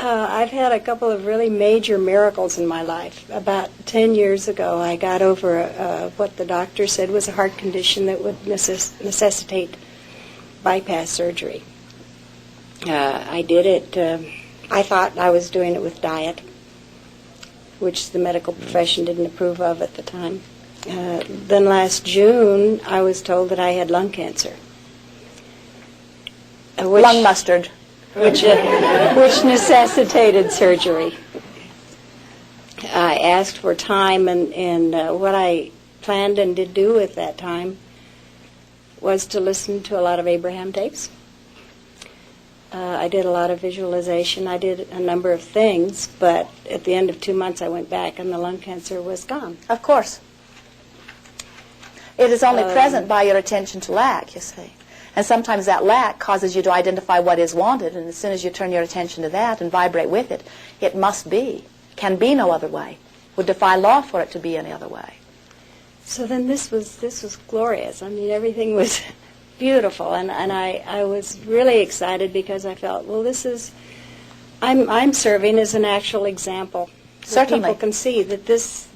I've had a couple of really major miracles in my life. About 10 years ago, I got over what the doctor said was a heart condition that would necessitate bypass surgery. I did it. I thought I was doing it with diet, which the medical profession didn't approve of at the time. Then last June, I was told that I had lung cancer. Lung mustard. Which necessitated surgery. I asked for time, and what I planned and did do at that time was to listen to a lot of Abraham tapes. I did a lot of visualization. I did a number of things, but at the end of 2 months I went back and the lung cancer was gone. Of course. It is only present by your attention to lack, you see. And sometimes that lack causes you to identify what is wanted, and as soon as you turn your attention to that and vibrate with it, it must be. Can be no other way. Would defy law for it to be any other way. So then this was glorious. I mean, everything was beautiful, and I was really excited because I felt, well, I'm serving as an actual example. Certainly. People can see that this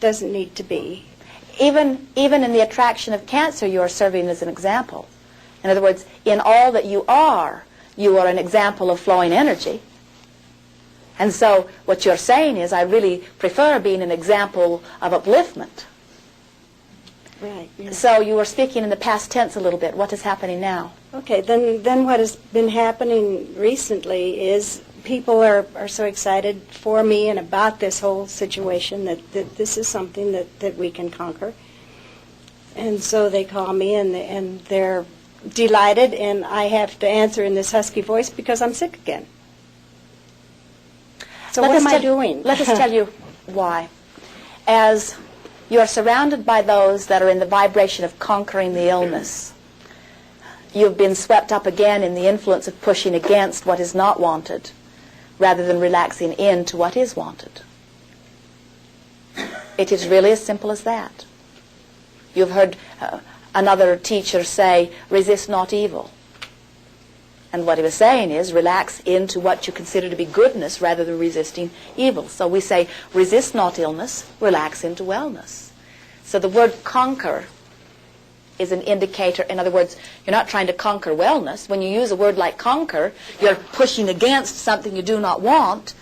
doesn't need to be. Even in the attraction of cancer, you are serving as an example. In other words, in all that you are an example of flowing energy. And so what you're saying is, I really prefer being an example of upliftment. Right. Yes. So you were speaking in the past tense a little bit. What is happening now? Okay, then what has been happening recently is people are so excited for me and about this whole situation that this is something that we can conquer. And so they call me and they're delighted, and I have to answer in this husky voice because I'm sick again. So what am I doing? Let us tell you why. As you are surrounded by those that are in the vibration of conquering the illness, you've been swept up again in the influence of pushing against what is not wanted rather than relaxing into what is wanted. It is really as simple as that. You've heard another teacher say, resist not evil. And what he was saying is, relax into what you consider to be goodness rather than resisting evil. So we say, resist not illness, relax into wellness. So the word conquer is an indicator. In other words, you're not trying to conquer wellness. When you use a word like conquer, you're pushing against something you do not want.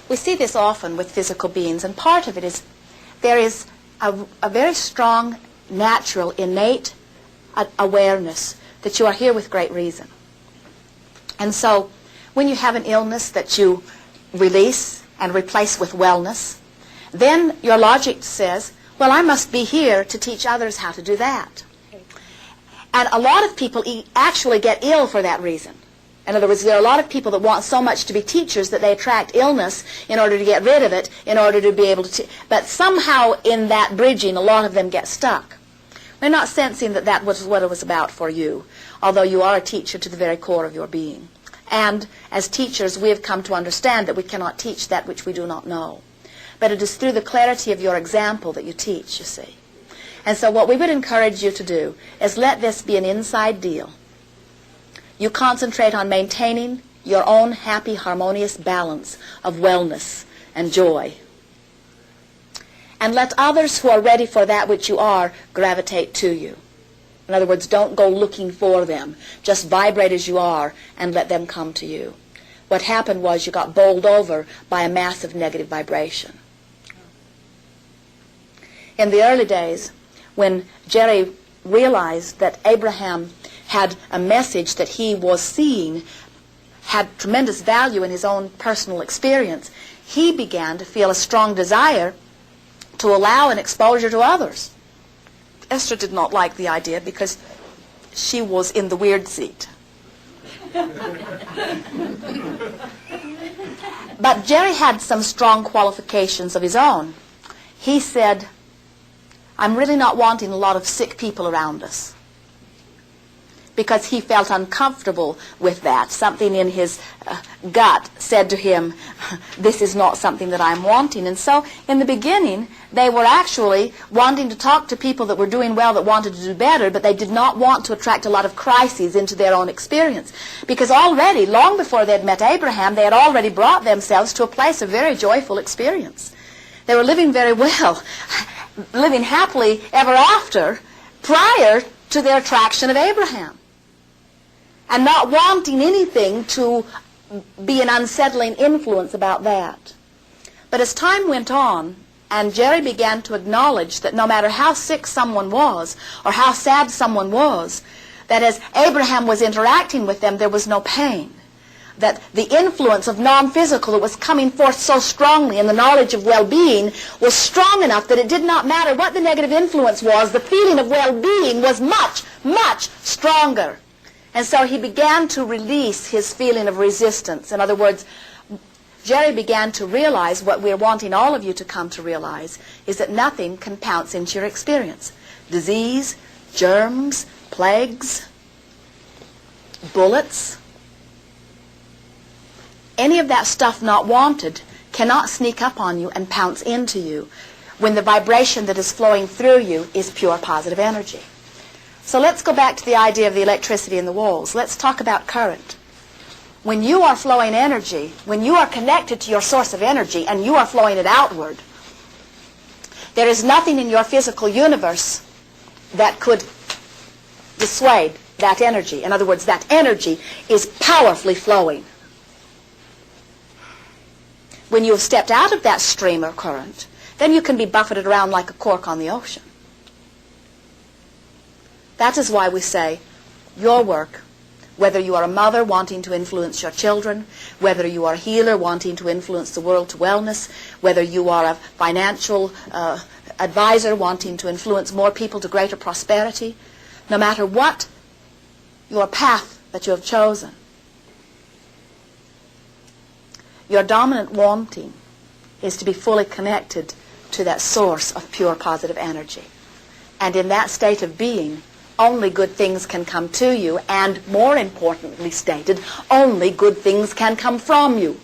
We see this often with physical beings, and part of it is there is a very strong, natural, innate awareness that you are here with great reason. And so when you have an illness that you release and replace with wellness, then your logic says, well, I must be here to teach others how to do that. And a lot of people actually get ill for that reason. In other words, there are a lot of people that want so much to be teachers that they attract illness in order to get rid of it, in order to be able to but somehow in that bridging, a lot of them get stuck. We're not sensing that that was what it was about for you, although you are a teacher to the very core of your being. And as teachers, we have come to understand that we cannot teach that which we do not know. But it is through the clarity of your example that you teach, you see. And so what we would encourage you to do is let this be an inside deal. You concentrate on maintaining your own happy, harmonious balance of wellness and joy. And let others who are ready for that which you are gravitate to you. In other words, don't go looking for them. Just vibrate as you are and let them come to you. What happened was you got bowled over by a massive negative vibration. In the early days, when Jerry realized that Abraham had a message that he was seeing had tremendous value in his own personal experience, he began to feel a strong desire to allow an exposure to others. Esther did not like the idea because she was in the weird seat. But Jerry had some strong qualifications of his own. He said, I'm really not wanting a lot of sick people around us, because he felt uncomfortable with that. Something in his gut said to him, this is not something that I'm wanting. And so in the beginning, they were actually wanting to talk to people that were doing well, that wanted to do better, but they did not want to attract a lot of crises into their own experience. Because already, long before they had met Abraham, they had already brought themselves to a place of very joyful experience. They were living very well, living happily ever after, prior to their attraction of Abraham, and not wanting anything to be an unsettling influence about that. But as time went on, and Jerry began to acknowledge that no matter how sick someone was, or how sad someone was, that as Abraham was interacting with them, there was no pain. That the influence of non-physical that was coming forth so strongly in the knowledge of well-being was strong enough that it did not matter what the negative influence was, the feeling of well-being was much, much stronger. And so he began to release his feeling of resistance. In other words, Jerry began to realize what we're wanting all of you to come to realize, is that nothing can pounce into your experience. Disease, germs, plagues, bullets, any of that stuff not wanted cannot sneak up on you and pounce into you when the vibration that is flowing through you is pure positive energy. So let's go back to the idea of the electricity in the walls. Let's talk about current. When you are flowing energy, when you are connected to your source of energy and you are flowing it outward, there is nothing in your physical universe that could dissuade that energy. In other words, that energy is powerfully flowing. When you have stepped out of that stream or current, then you can be buffeted around like a cork on the ocean. That is why we say your work, whether you are a mother wanting to influence your children, whether you are a healer wanting to influence the world to wellness, whether you are a financial advisor wanting to influence more people to greater prosperity, no matter what your path that you have chosen, your dominant wanting is to be fully connected to that source of pure positive energy. And in that state of being, only good things can come to you, and more importantly stated, only good things can come from you.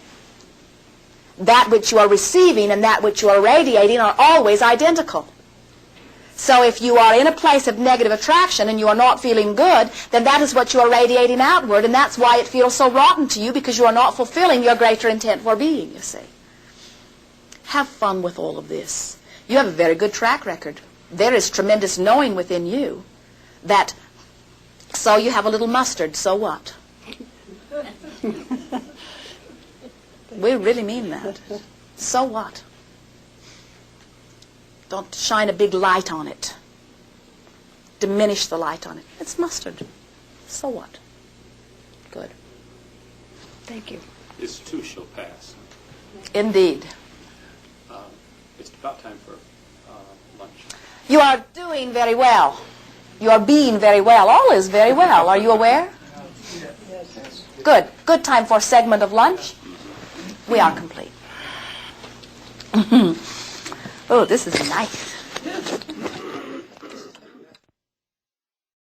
That which you are receiving and that which you are radiating are always identical. So if you are in a place of negative attraction and you are not feeling good, then that is what you are radiating outward, and that's why it feels so rotten to you, because you are not fulfilling your greater intent for being, you see. Have fun with all of this. You have a very good track record. There is tremendous knowing within you that, so you have a little mustard, so what? We really mean that. So what? Don't shine a big light on it. Diminish the light on it. It's mustard. So what? Good. Thank you. This too shall pass. Indeed. It's about time for lunch. You are doing very well. You are being very well. All is very well. Are you aware? Yes. Good. Good time for a segment of lunch. We are complete. Oh, this is nice.